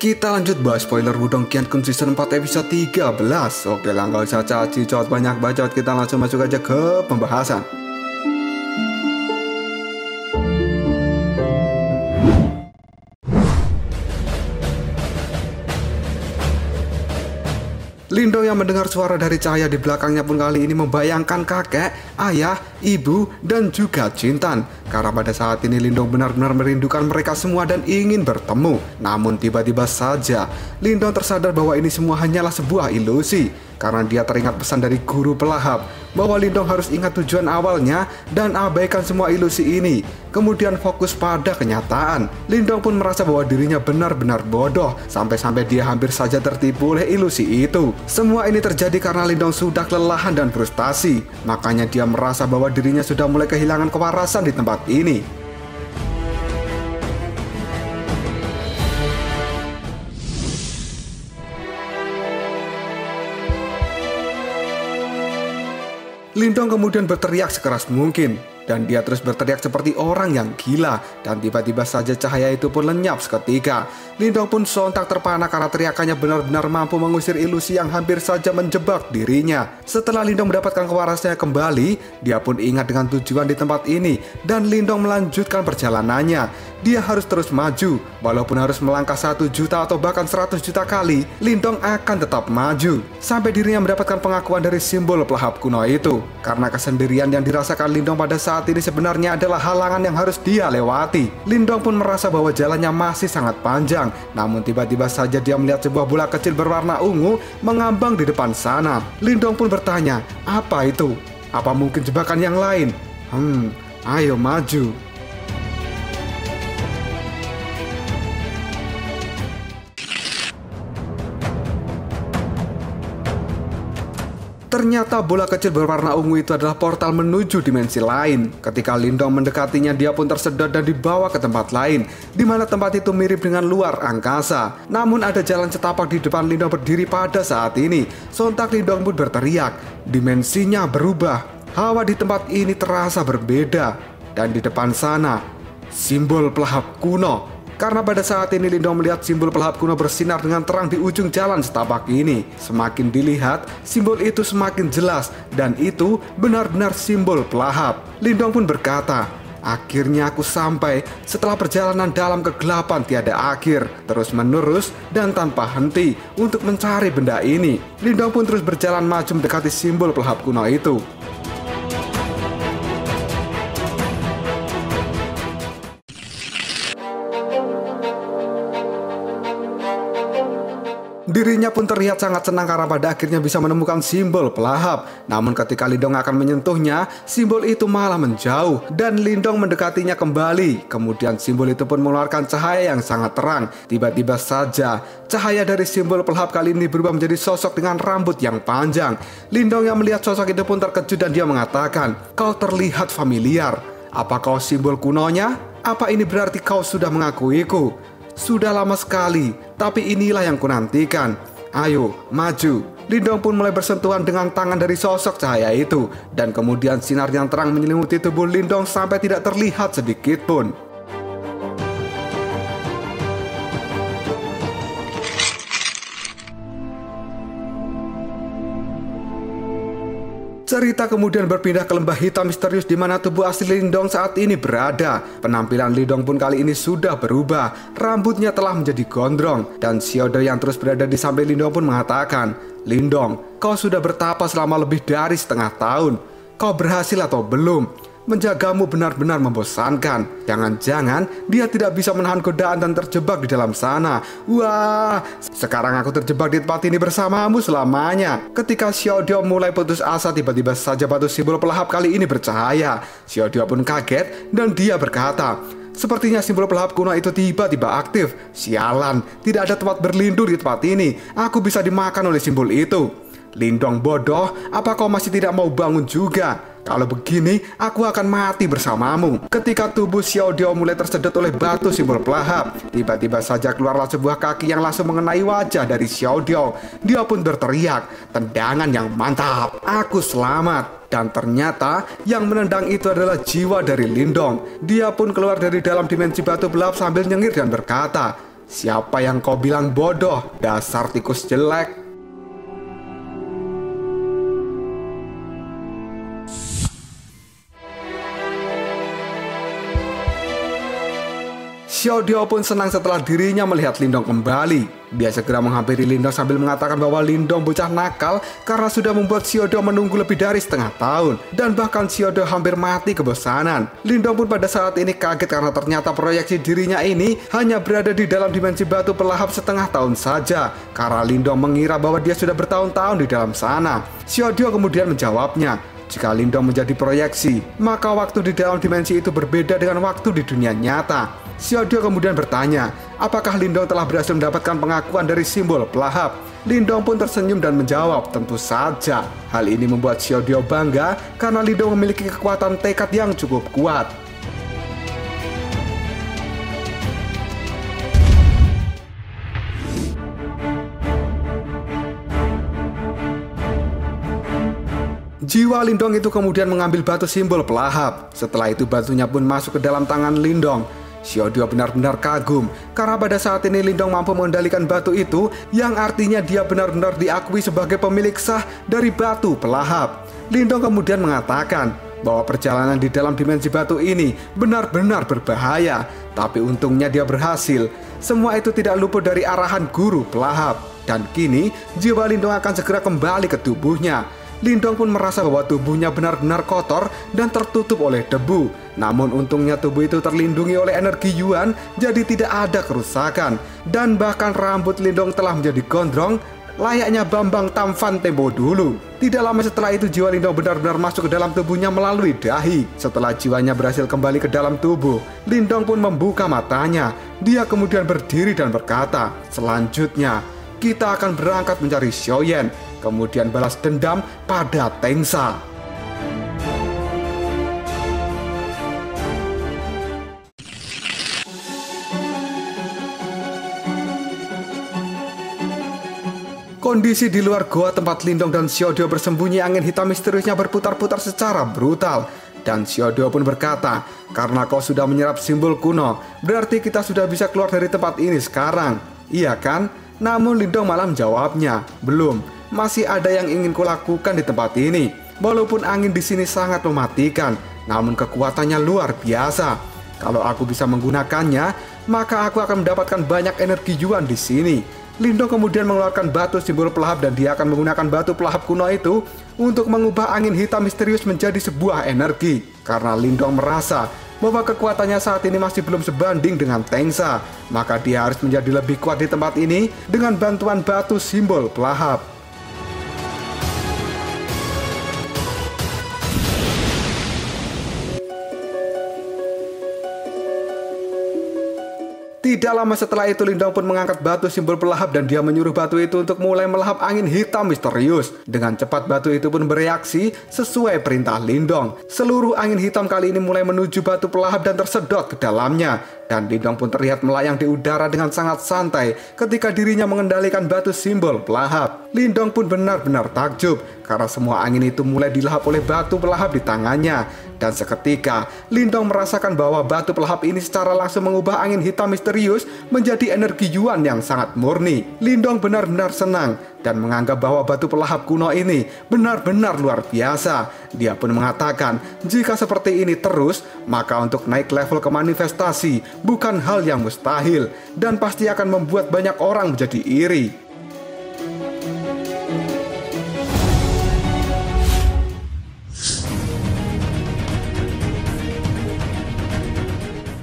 Kita lanjut bahas spoiler Wudong Qiankun Season 4 episode 13. Oke lah, nggak usah caci cot banyak bacot, kita langsung masuk aja ke pembahasan. Lindong yang mendengar suara dari cahaya di belakangnya pun kali ini membayangkan kakek, ayah, ibu, dan juga Jintan. Karena pada saat ini Lindong benar-benar merindukan mereka semua dan ingin bertemu. Namun tiba-tiba saja Lindong tersadar bahwa ini semua hanyalah sebuah ilusi. Karena dia teringat pesan dari guru pelahap bahwa Lindong harus ingat tujuan awalnya dan abaikan semua ilusi ini. Kemudian fokus pada kenyataan. Lindong pun merasa bahwa dirinya benar-benar bodoh, sampai-sampai dia hampir saja tertipu oleh ilusi itu. Semua ini terjadi karena Lindong sudah kelelahan dan frustasi. Makanya dia merasa bahwa dirinya sudah mulai kehilangan kewarasan di tempat ini. Lindong kemudian berteriak sekeras mungkin, dan dia terus berteriak seperti orang yang gila, dan tiba-tiba saja cahaya itu pun lenyap seketika. Lindong pun sontak terpana karena teriakannya benar-benar mampu mengusir ilusi yang hampir saja menjebak dirinya. Setelah Lindong mendapatkan kewarasannya kembali, dia pun ingat dengan tujuan di tempat ini, dan Lindong melanjutkan perjalanannya. Dia harus terus maju, walaupun harus melangkah 1 juta atau bahkan 100 juta kali, Lindong akan tetap maju. Sampai dirinya mendapatkan pengakuan dari simbol pelahap kuno itu. Karena kesendirian yang dirasakan Lindong pada saat ini sebenarnya adalah halangan yang harus dia lewati. Lindong pun merasa bahwa jalannya masih sangat panjang. Namun tiba-tiba saja dia melihat sebuah bola kecil berwarna ungu mengambang di depan sana. Lindong pun bertanya, apa itu? Apa mungkin jebakan yang lain? Ayo maju. Ternyata bola kecil berwarna ungu itu adalah portal menuju dimensi lain. Ketika Lindong mendekatinya, dia pun tersedot dan dibawa ke tempat lain, di mana tempat itu mirip dengan luar angkasa. Namun ada jalan setapak di depan Lindong berdiri pada saat ini. Sontak Lindong pun berteriak, dimensinya berubah. Hawa di tempat ini terasa berbeda. Dan di depan sana, simbol pelahap kuno. Karena pada saat ini Lindong melihat simbol pelahap kuno bersinar dengan terang di ujung jalan setapak ini. Semakin dilihat, simbol itu semakin jelas, dan itu benar-benar simbol pelahap. Lindong pun berkata, akhirnya aku sampai setelah perjalanan dalam kegelapan tiada akhir, terus menerus dan tanpa henti untuk mencari benda ini. Lindong pun terus berjalan maju mendekati simbol pelahap kuno itu. Dirinya pun terlihat sangat senang karena pada akhirnya bisa menemukan simbol pelahap. Namun ketika Lindong akan menyentuhnya, simbol itu malah menjauh dan Lindong mendekatinya kembali. Kemudian simbol itu pun mengeluarkan cahaya yang sangat terang. Tiba-tiba saja cahaya dari simbol pelahap kali ini berubah menjadi sosok dengan rambut yang panjang. Lindong yang melihat sosok itu pun terkejut dan dia mengatakan, kau terlihat familiar. Apa kau simbol kunonya? Apa ini berarti kau sudah mengakuiku? Sudah lama sekali, tapi inilah yang kunantikan. Ayo, maju. Lindong pun mulai bersentuhan dengan tangan dari sosok cahaya itu. Dan kemudian sinar yang terang menyelimuti tubuh Lindong sampai tidak terlihat sedikit pun. Cerita kemudian berpindah ke lembah hitam misterius di mana tubuh asli Lindong saat ini berada. Penampilan Lindong pun kali ini sudah berubah. Rambutnya telah menjadi gondrong. Dan Xiaodo yang terus berada di samping Lindong pun mengatakan, Lindong, kau sudah bertapa selama lebih dari setengah tahun. Kau berhasil atau belum? Menjagamu benar-benar membosankan. Jangan-jangan dia tidak bisa menahan godaan dan terjebak di dalam sana. Wah, sekarang aku terjebak di tempat ini bersamamu selamanya. Ketika Xiaodio mulai putus asa, tiba-tiba saja batu simbol pelahap kali ini bercahaya. Xiaodio pun kaget dan dia berkata, sepertinya simbol pelahap kuno itu tiba-tiba aktif. Sialan, tidak ada tempat berlindung di tempat ini. Aku bisa dimakan oleh simbol itu. Lindong bodoh, apa kau masih tidak mau bangun juga? Kalau begini, aku akan mati bersamamu. Ketika tubuh Xiaodio mulai tersedot oleh batu simbol pelahap, tiba-tiba saja keluarlah sebuah kaki yang langsung mengenai wajah dari Xiaodio. Dia pun berteriak, tendangan yang mantap, aku selamat. Dan ternyata yang menendang itu adalah jiwa dari Lindong. Dia pun keluar dari dalam dimensi batu belap sambil nyengir dan berkata, Siapa yang kau bilang bodoh? Dasar tikus jelek. Xiaodio pun senang setelah dirinya melihat Lindong kembali. Dia segera menghampiri Lindong sambil mengatakan bahwa Lindong bocah nakal karena sudah membuat Xiaodio menunggu lebih dari setengah tahun. Dan bahkan Xiaodio hampir mati kebosanan. Lindong pun pada saat ini kaget karena ternyata proyeksi dirinya ini hanya berada di dalam dimensi batu pelahap setengah tahun saja. Karena Lindong mengira bahwa dia sudah bertahun-tahun di dalam sana. Xiaodio kemudian menjawabnya, jika Lindong menjadi proyeksi, maka waktu di dalam dimensi itu berbeda dengan waktu di dunia nyata. Xiaodio kemudian bertanya, apakah Lindong telah berhasil mendapatkan pengakuan dari simbol pelahap? Lindong pun tersenyum dan menjawab, tentu saja. Hal ini membuat Xiaodio bangga karena Lindong memiliki kekuatan tekad yang cukup kuat. Jiwa Lindong itu kemudian mengambil batu simbol pelahap. Setelah itu batunya pun masuk ke dalam tangan Lindong. Xiaodio benar-benar kagum karena pada saat ini Lindong mampu mengendalikan batu itu, yang artinya dia benar-benar diakui sebagai pemilik sah dari batu pelahap. Lindong kemudian mengatakan bahwa perjalanan di dalam dimensi batu ini benar-benar berbahaya, tapi untungnya dia berhasil. Semua itu tidak luput dari arahan guru pelahap, dan kini jiwa Lindong akan segera kembali ke tubuhnya. Lindong pun merasa bahwa tubuhnya benar-benar kotor dan tertutup oleh debu. Namun untungnya tubuh itu terlindungi oleh energi Yuan, jadi tidak ada kerusakan. Dan bahkan rambut Lindong telah menjadi gondrong, layaknya Bambang Tampan tempo dulu. Tidak lama setelah itu jiwa Lindong benar-benar masuk ke dalam tubuhnya melalui dahi. Setelah jiwanya berhasil kembali ke dalam tubuh, Lindong pun membuka matanya. Dia kemudian berdiri dan berkata, selanjutnya kita akan berangkat mencari Xiaoyan, kemudian balas dendam pada Tengsa. Kondisi di luar goa tempat Lindong dan Xiaodio bersembunyi, angin hitam misteriusnya berputar-putar secara brutal. Dan Xiaodio pun berkata, karena kau sudah menyerap simbol kuno, berarti kita sudah bisa keluar dari tempat ini sekarang. Iya kan? Namun Lindong malah menjawabnya, belum. Masih ada yang ingin kulakukan di tempat ini. Walaupun angin di sini sangat mematikan, namun kekuatannya luar biasa. Kalau aku bisa menggunakannya, maka aku akan mendapatkan banyak energi Yuan di sini. Lindong kemudian mengeluarkan batu simbol pelahap dan dia akan menggunakan batu pelahap kuno itu untuk mengubah angin hitam misterius menjadi sebuah energi. Karena Lindong merasa bahwa kekuatannya saat ini masih belum sebanding dengan Tengsa, maka dia harus menjadi lebih kuat di tempat ini dengan bantuan batu simbol pelahap. Tidak lama setelah itu Lindong pun mengangkat batu simbol pelahap dan dia menyuruh batu itu untuk mulai melahap angin hitam misterius. Dengan cepat batu itu pun bereaksi sesuai perintah Lindong. Seluruh angin hitam kali ini mulai menuju batu pelahap dan tersedot ke dalamnya. Dan Lindong pun terlihat melayang di udara dengan sangat santai ketika dirinya mengendalikan batu simbol pelahap. Lindong pun benar-benar takjub karena semua angin itu mulai dilahap oleh batu pelahap di tangannya. Dan seketika Lindong merasakan bahwa batu pelahap ini secara langsung mengubah angin hitam misterius menjadi energi Yuan yang sangat murni. Lindong benar-benar senang dan menganggap bahwa batu pelahap kuno ini benar-benar luar biasa. Dia pun mengatakan, jika seperti ini terus, maka untuk naik level ke manifestasi bukan hal yang mustahil dan pasti akan membuat banyak orang menjadi iri.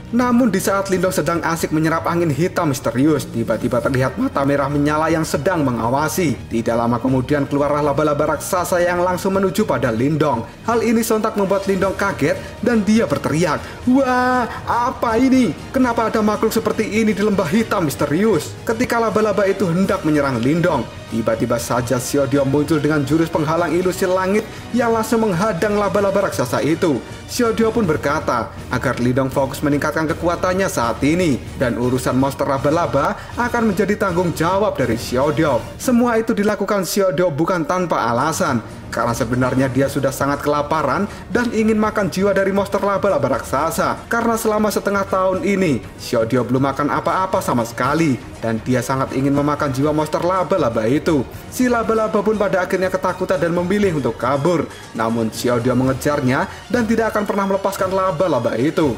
Namun di saat Lindong sedang asik menyerap angin hitam misterius, tiba-tiba terlihat mata merah menyala yang sedang mengawasi. Tidak lama kemudian keluarlah laba-laba raksasa yang langsung menuju pada Lindong. Hal ini sontak membuat Lindong kaget dan dia berteriak, "Wah, apa ini? Kenapa ada makhluk seperti ini di lembah hitam misterius?" Ketika laba-laba itu hendak menyerang Lindong, tiba-tiba saja Xiaodio muncul dengan jurus penghalang ilusi langit yang langsung menghadang laba-laba raksasa itu. Xiaodio pun berkata agar Lindong fokus meningkatkan dengan kekuatannya saat ini. Dan urusan monster laba-laba akan menjadi tanggung jawab dari Xiaodio. Semua itu dilakukan Xiaodio bukan tanpa alasan, karena sebenarnya dia sudah sangat kelaparan dan ingin makan jiwa dari monster laba-laba raksasa. Karena selama setengah tahun ini, Xiaodio belum makan apa-apa sama sekali, dan dia sangat ingin memakan jiwa monster laba-laba itu. Si laba-laba pun pada akhirnya ketakutan dan memilih untuk kabur. Namun Xiaodio mengejarnya dan tidak akan pernah melepaskan laba-laba itu.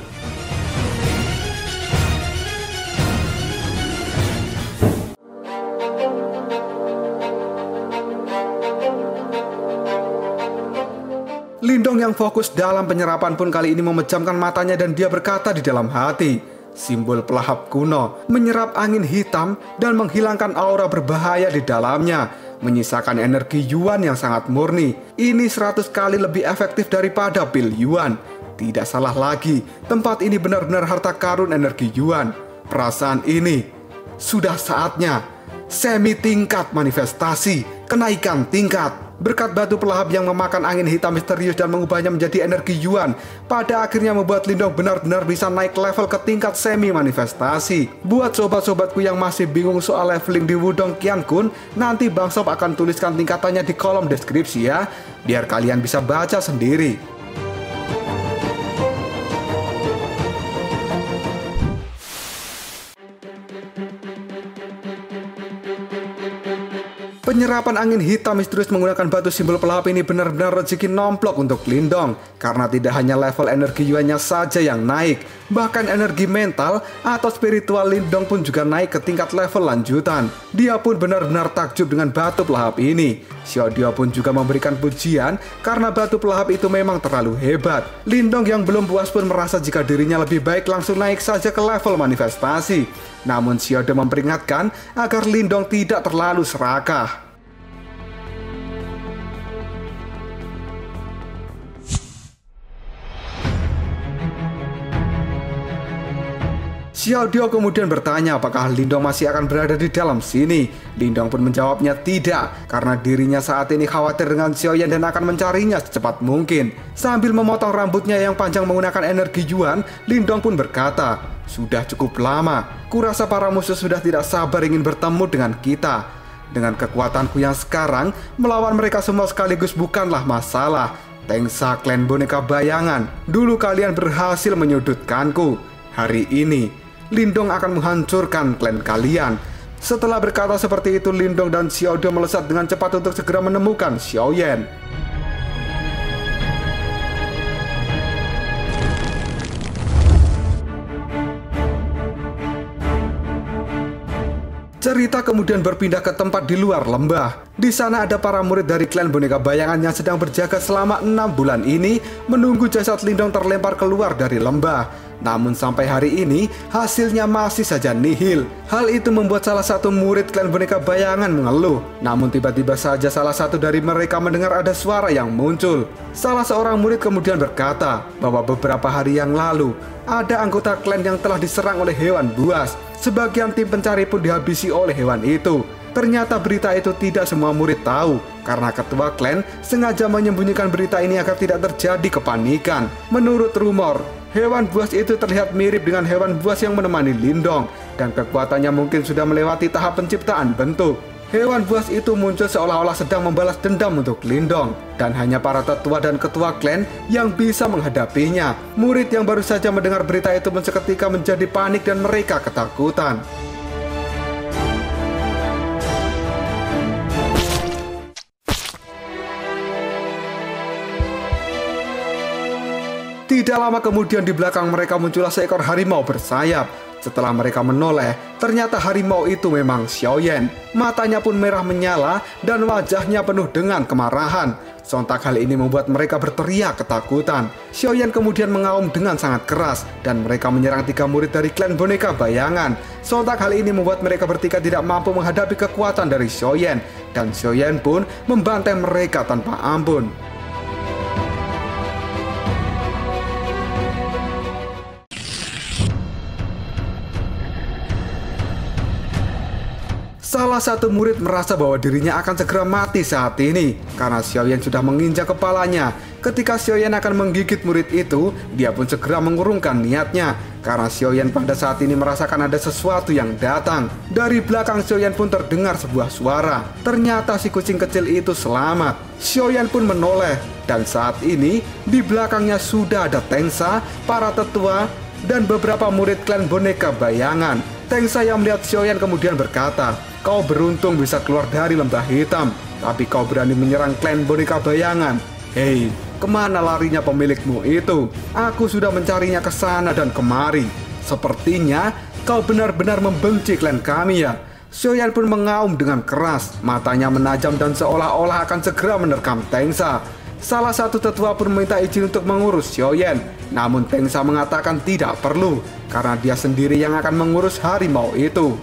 Lindong yang fokus dalam penyerapan pun kali ini memejamkan matanya dan dia berkata di dalam hati, simbol pelahap kuno menyerap angin hitam dan menghilangkan aura berbahaya di dalamnya, menyisakan energi Yuan yang sangat murni. Ini 100 kali lebih efektif daripada pil Yuan. Tidak salah lagi, tempat ini benar-benar harta karun energi Yuan. Perasaan ini sudah saatnya semi tingkat manifestasi, kenaikan tingkat. Berkat batu pelahap yang memakan angin hitam misterius dan mengubahnya menjadi energi Yuan, pada akhirnya membuat Lindong benar-benar bisa naik level ke tingkat semi manifestasi. Buat sobat-sobatku yang masih bingung soal leveling di Wudong Qiankun, nanti Bang Sob akan tuliskan tingkatannya di kolom deskripsi ya, biar kalian bisa baca sendiri. Penyerapan angin hitam misterius menggunakan batu simbol pelahap ini benar-benar rezeki nomplok untuk Lindong. Karena tidak hanya level energi Yuannya saja yang naik, bahkan energi mental atau spiritual Lindong pun juga naik ke tingkat level lanjutan. Dia pun benar-benar takjub dengan batu pelahap ini. Xiaodio pun juga memberikan pujian karena batu pelahap itu memang terlalu hebat. Lindong yang belum puas pun merasa jika dirinya lebih baik langsung naik saja ke level manifestasi. Namun Xiaodio memperingatkan agar Lindong tidak terlalu serakah. Xiaodio kemudian bertanya apakah Lindong masih akan berada di dalam sini. Lindong pun menjawabnya tidak, karena dirinya saat ini khawatir dengan Xiaoyan dan akan mencarinya secepat mungkin. Sambil memotong rambutnya yang panjang menggunakan energi Yuan, Lindong pun berkata, sudah cukup lama, kurasa para musuh sudah tidak sabar ingin bertemu dengan kita. Dengan kekuatanku yang sekarang, melawan mereka semua sekaligus bukanlah masalah. Tengsa klan boneka bayangan, dulu kalian berhasil menyudutkanku. Hari ini Lindong akan menghancurkan klan kalian. Setelah berkata seperti itu, Lindong dan Xiaodio melesat dengan cepat untuk segera menemukan Xiaoyan. Cerita kemudian berpindah ke tempat di luar lembah. Di sana ada para murid dari klan boneka bayangan yang sedang berjaga selama 6 bulan ini menunggu jasad Lindong terlempar keluar dari lembah. Namun sampai hari ini hasilnya masih saja nihil. Hal itu membuat salah satu murid klan boneka bayangan mengeluh. Namun tiba-tiba saja salah satu dari mereka mendengar ada suara yang muncul. Salah seorang murid kemudian berkata bahwa beberapa hari yang lalu ada anggota klan yang telah diserang oleh hewan buas. Sebagian tim pencari pun dihabisi oleh hewan itu. Ternyata berita itu tidak semua murid tahu, karena ketua klan sengaja menyembunyikan berita ini agar tidak terjadi kepanikan. Menurut rumor, hewan buas itu terlihat mirip dengan hewan buas yang menemani Lindong, dan kekuatannya mungkin sudah melewati tahap penciptaan bentuk. Hewan buas itu muncul seolah-olah sedang membalas dendam untuk Lindong, dan hanya para tetua dan ketua klan yang bisa menghadapinya. Murid yang baru saja mendengar berita itu pun seketika menjadi panik dan mereka ketakutan. Tidak lama kemudian di belakang mereka muncullah seekor harimau bersayap. Setelah mereka menoleh, ternyata harimau itu memang Xiaoyan. Matanya pun merah menyala dan wajahnya penuh dengan kemarahan. Sontak hal ini membuat mereka berteriak ketakutan. Xiaoyan kemudian mengaum dengan sangat keras dan mereka menyerang 3 murid dari klan boneka bayangan. Sontak hal ini membuat mereka bertiga tidak mampu menghadapi kekuatan dari Xiaoyan, dan Xiaoyan pun membantai mereka tanpa ampun. Salah satu murid merasa bahwa dirinya akan segera mati saat ini karena Xiaoyan sudah menginjak kepalanya. Ketika Xiaoyan akan menggigit murid itu, dia pun segera mengurungkan niatnya. Karena Xiaoyan pada saat ini merasakan ada sesuatu yang datang. Dari belakang Xiaoyan pun terdengar sebuah suara. Ternyata si kucing kecil itu selamat. Xiaoyan pun menoleh. Dan saat ini, di belakangnya sudah ada Tengsa, para tetua, dan beberapa murid klan boneka bayangan. Tengsa yang melihat Xiaoyan kemudian berkata, "Kau beruntung bisa keluar dari lembah hitam. Tapi kau berani menyerang klan boneka bayangan. Hei, kemana larinya pemilikmu itu? Aku sudah mencarinya ke sana dan kemari. Sepertinya kau benar-benar membenci klan kami ya." Xiaoyan pun mengaum dengan keras, matanya menajam dan seolah-olah akan segera menerkam Tengsa. Salah satu tetua pun meminta izin untuk mengurus Xiaoyan, namun Tengsa mengatakan tidak perlu, karena dia sendiri yang akan mengurus harimau itu.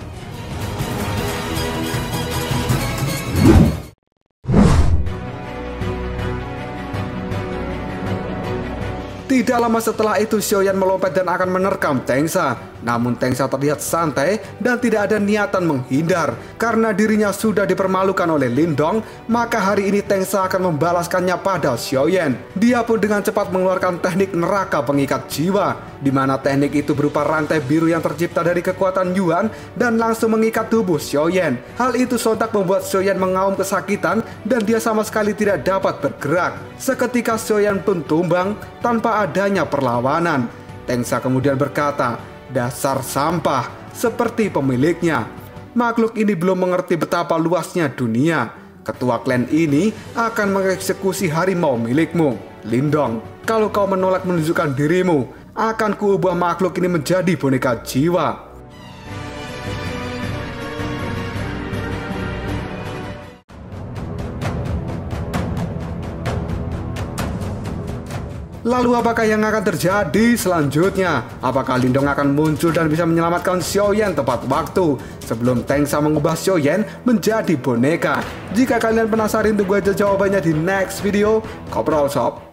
Tidak lama setelah itu Xiaoyan melompat dan akan menerkam Tengsa. Namun Tengsa terlihat santai dan tidak ada niatan menghindar. Karena dirinya sudah dipermalukan oleh Lindong, maka hari ini Tengsa akan membalaskannya pada Xiaoyan. Dia pun dengan cepat mengeluarkan teknik neraka pengikat jiwa, di mana teknik itu berupa rantai biru yang tercipta dari kekuatan Yuan dan langsung mengikat tubuh Xiaoyan. Hal itu sontak membuat Xiaoyan mengaum kesakitan dan dia sama sekali tidak dapat bergerak. Seketika Xiaoyan pun tumbang tanpa adanya perlawanan. Tengsa kemudian berkata, "Dasar sampah, seperti pemiliknya." Makhluk ini belum mengerti betapa luasnya dunia. Ketua klan ini akan mengeksekusi harimau milikmu, Lindong. Kalau kau menolak menunjukkan dirimu, akan kuubah makhluk ini menjadi boneka jiwa. Lalu apakah yang akan terjadi selanjutnya? Apakah Lindong akan muncul dan bisa menyelamatkan Xiaoyan tepat waktu sebelum Tengsa mengubah Xiaoyan menjadi boneka? Jika kalian penasaran, tunggu aja jawabannya di next video. Kopral Shop.